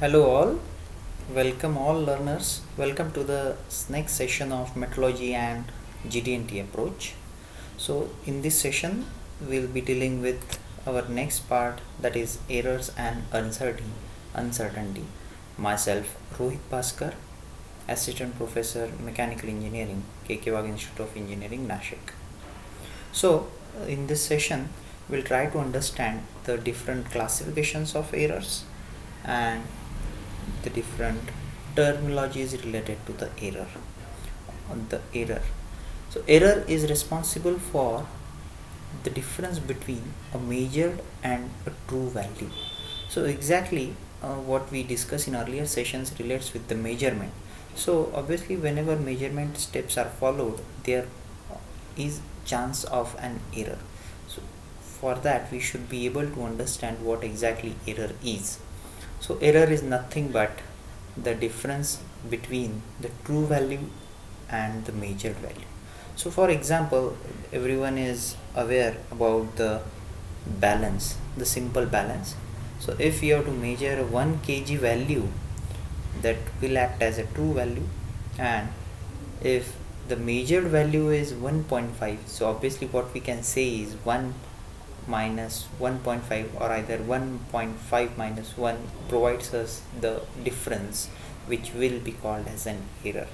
Hello all, welcome all learners. Welcome to the next session of methodology and GD&T approach. So in this session, we'll be dealing with our next part, that is errors and uncertainty. Myself, Rohit Bhaskar, Assistant Professor Mechanical Engineering, KK Wag Institute of Engineering, Nashik. So in this session, we'll try to understand the different classifications of errors and the different terminologies related to the error. So error is responsible for the difference between a measured and a true value. So exactly what we discussed in earlier sessions relates with the measurement. So obviously whenever measurement steps are followed, there is chance of an error. So for that we should be able to understand what exactly error is. So error is nothing but the difference between the true value and the measured value. So for example, everyone is aware about the balance, the simple balance. So if you have to measure a 1 kg value, that will act as a true value, and if the measured value is 1.5, so obviously what we can say is 1 minus 1.5, or either 1.5 minus 1 provides us the difference, which will be called as an error.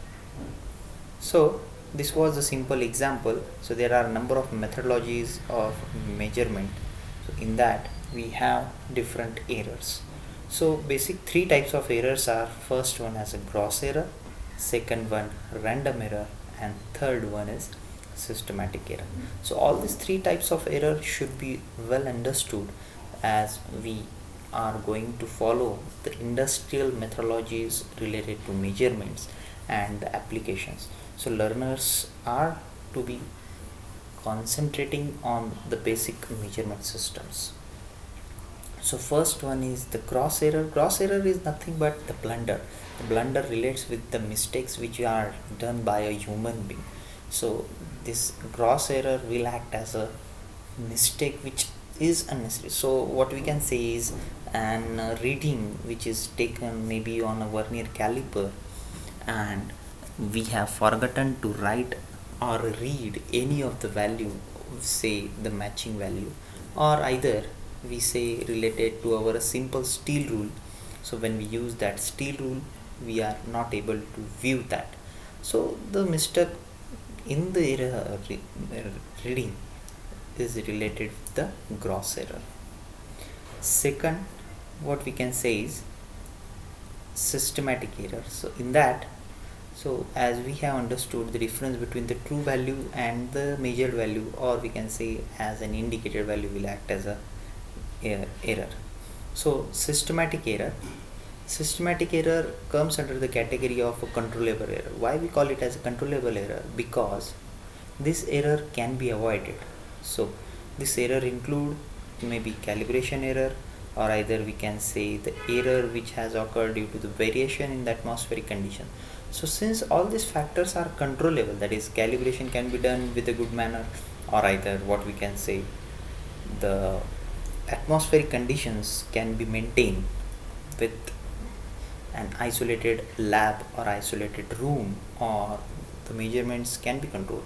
So this was a simple example. So there are a number of methodologies of measurement. So in that we have different errors. So basic three types of errors are: first one as a gross error, second one random error, and third one is systematic error. So all these three types of error should be well understood, as we are going to follow the industrial methodologies related to measurements and the applications. So learners are to be concentrating on the basic measurement systems. So first one is the gross error. Gross error is nothing but the blunder. The blunder relates with the mistakes which are done by a human being. So this gross error will act as a mistake which is unnecessary. So what we can say is an reading which is taken maybe on a vernier caliper, and we have forgotten to write or read any of the value, say the matching value, or either we say related to our simple steel rule. So when we use that steel rule, we are not able to view that. So the mistake in the reading is related with the gross error. Second, what we can say is systematic error. So in that, so as we have understood the difference between the true value and the measured value, or we can say as an indicated value will act as a error. So systematic error comes under the category of a controllable error. Why we call it as a controllable error? Because this error can be avoided. So this error include maybe calibration error, or either we can say the error which has occurred due to the variation in the atmospheric condition. So since all these factors are controllable, that is calibration can be done with a good manner, or either what we can say the atmospheric conditions can be maintained with an isolated lab or isolated room, or the measurements can be controlled.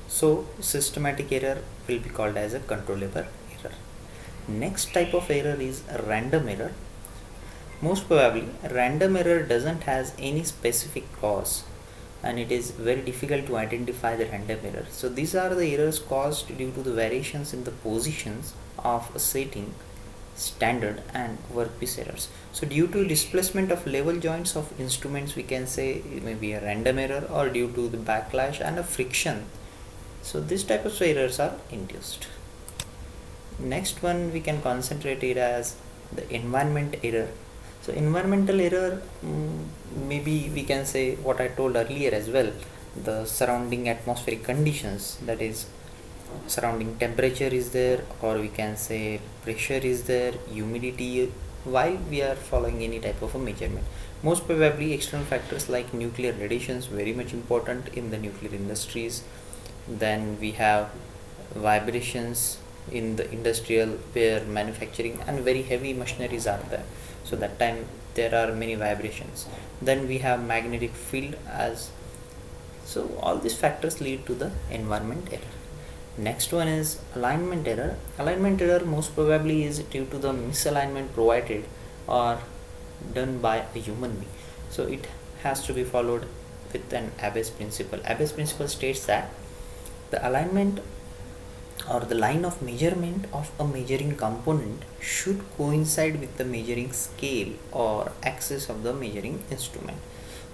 So systematic error will be called as a controllable error. Next type of error is random error. Most probably random error doesn't has any specific cause, and it is very difficult to identify the random error. So these are the errors caused due to the variations in the positions of a setting, standard, and workpiece errors. So due to displacement of level joints of instruments, we can say it may be a random error, or due to the backlash and a friction. So this type of errors are induced. Next one we can concentrate it as the environment error. So environmental error, maybe we can say what I told earlier as well, the surrounding atmospheric conditions, that is surrounding temperature is there, or we can say pressure is there, humidity, while we are following any type of a measurement. Most probably external factors like nuclear radiations, very much important in the nuclear industries. Then we have vibrations, in the industrial where manufacturing and very heavy machineries are there, so that time there are many vibrations. Then we have magnetic field as, so all these factors lead to the environment error. Next one is alignment error. Alignment error most probably is due to the misalignment provided or done by a human being. So it has to be followed with an Abbe's principle. Abbe's principle states that the alignment or the line of measurement of a measuring component should coincide with the measuring scale or axis of the measuring instrument.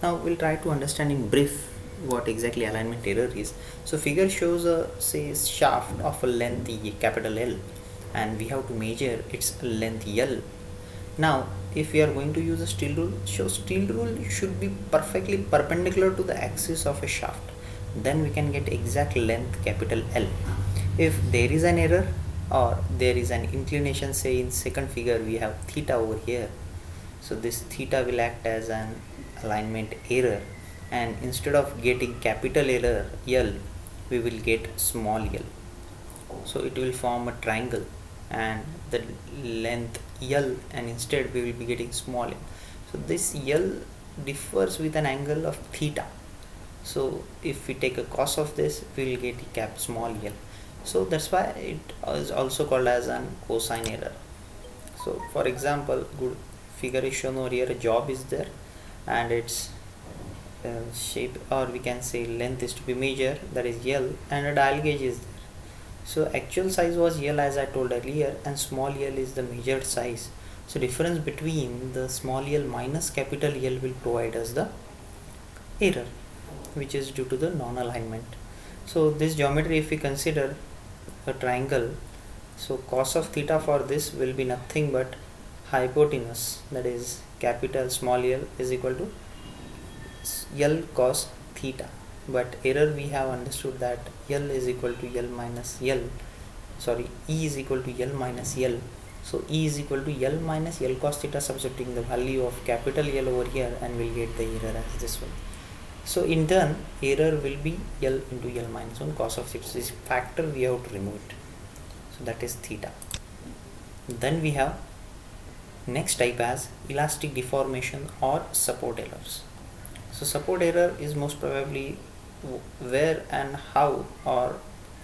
Now we'll try to understand in brief what exactly alignment error is. So figure shows a say shaft of a length capital L, and we have to measure its length L. Now if we are going to use a steel rule, so steel rule should be perfectly perpendicular to the axis of a shaft, then we can get exact length capital L. If there is an error or there is an inclination, say in second figure we have theta over here, so this theta will act as an alignment error, and instead of getting capital error L, we will get small l. So it will form a triangle and the length L, and instead we will be getting small l. So this L differs with an angle of theta, so if we take a cos of this, we will get cap small l. So that's why it is also called as an cosine error. So for example, good figure is shown over here, a job is there and its shape, or we can say length, is to be measured, that is L, and a dial gauge is there. So actual size was L as I told earlier, and small l is the measured size. So difference between the small l minus capital L will provide us the error, which is due to the non-alignment. So this geometry, if we consider a triangle, so cos of theta for this will be nothing but hypotenuse, that is capital small l is equal to L cos theta, but error we have understood that L is equal to L minus L, sorry, E is equal to L minus L. So E is equal to L minus L cos theta, substituting the value of capital L over here, and we'll get the error as this one. So in turn, error will be L into L minus 1 cos of theta. This factor we have to remove it. So that is theta. Then we have next type as elastic deformation or support errors. So support error is most probably where and how or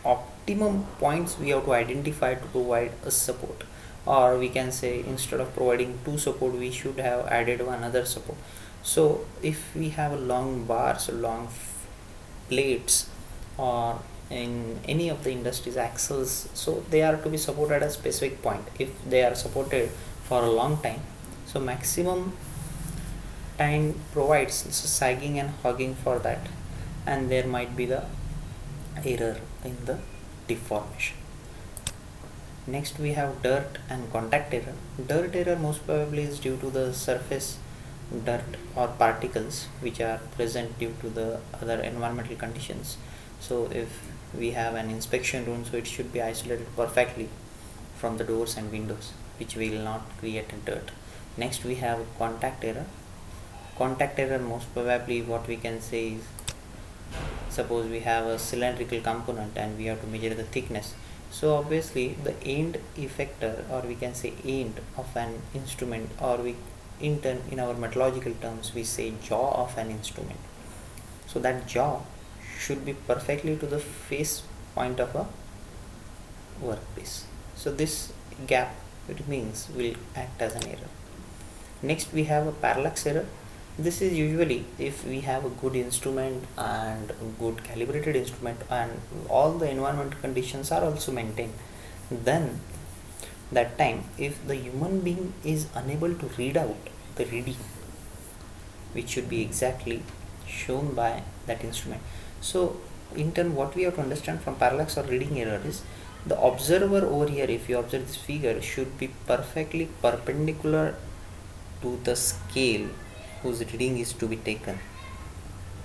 optimum points we have to identify to provide a support, or we can say instead of providing two support, we should have added one other support. So if we have a long bars, long plates, or in any of the industries axles, so they are to be supported at a specific point. If they are supported for a long time, so maximum time provides sagging and hugging for that, and there might be the error in the deformation. Next we have dirt and contact error. Dirt error most probably is due to the surface dirt or particles which are present due to the other environmental conditions. So if we have an inspection room, so it should be isolated perfectly from the doors and windows, which will not create a dirt. Next we have contact error. Contact error most probably what we can say is, suppose we have a cylindrical component and we have to measure the thickness. So obviously the end effector, or we can say end of an instrument, or we in turn in our metallurgical terms we say jaw of an instrument. So that jaw should be perfectly to the face point of a workpiece. So this gap, it means, will act as an error. Next we have a parallax error. This is usually if we have a good instrument and a good calibrated instrument and all the environmental conditions are also maintained, then that time if the human being is unable to read out the reading, which should be exactly shown by that instrument. So in turn what we have to understand from parallax or reading error is, the observer over here, if you observe this figure, should be perfectly perpendicular to the scale whose reading is to be taken.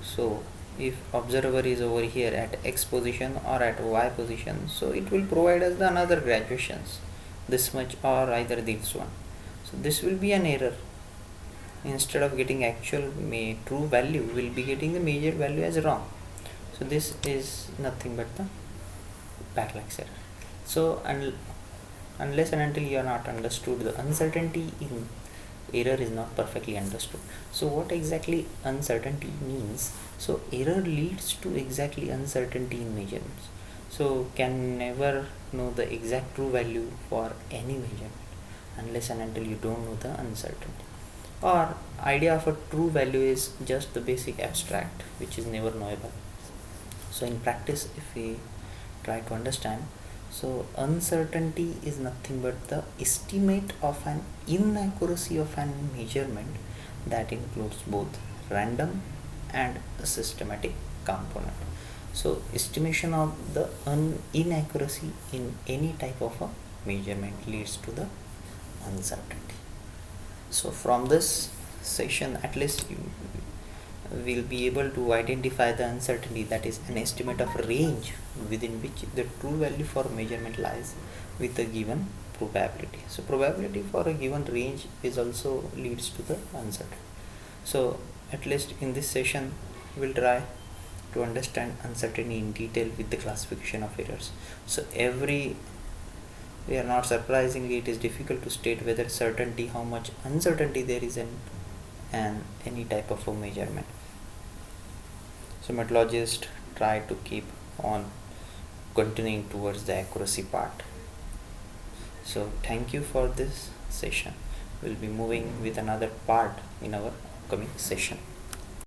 So if observer is over here at X position or at Y position, so it will provide us the another graduations, this much or either this one. So this will be an error. Instead of getting actual true value, we will be getting the measured value as wrong. So this is nothing but the parallax error. So unless and until you are not understood, the uncertainty in error is not perfectly understood. So what exactly uncertainty means? So error leads to exactly uncertainty in measurements. So can never know the exact true value for any measurement unless and until you don't know the uncertainty. Or idea of a true value is just the basic abstract which is never knowable. So in practice, if we try to understand, so uncertainty is nothing but the estimate of an inaccuracy of an measurement that includes both random and a systematic component. So estimation of the inaccuracy in any type of a measurement leads to the uncertainty. So from this session, at least you will be able to identify the uncertainty, that is an estimate of range within which the true value for measurement lies with a given probability. So probability for a given range is also leads to the uncertainty. So at least in this session we'll try to understand uncertainty in detail with the classification of errors. So we are not surprisingly, it is difficult to state whether certainty, how much uncertainty there is in any type of a measurement. So methodologists try to keep on continuing towards the accuracy part. So thank you for this session. We'll be moving with another part in our upcoming session.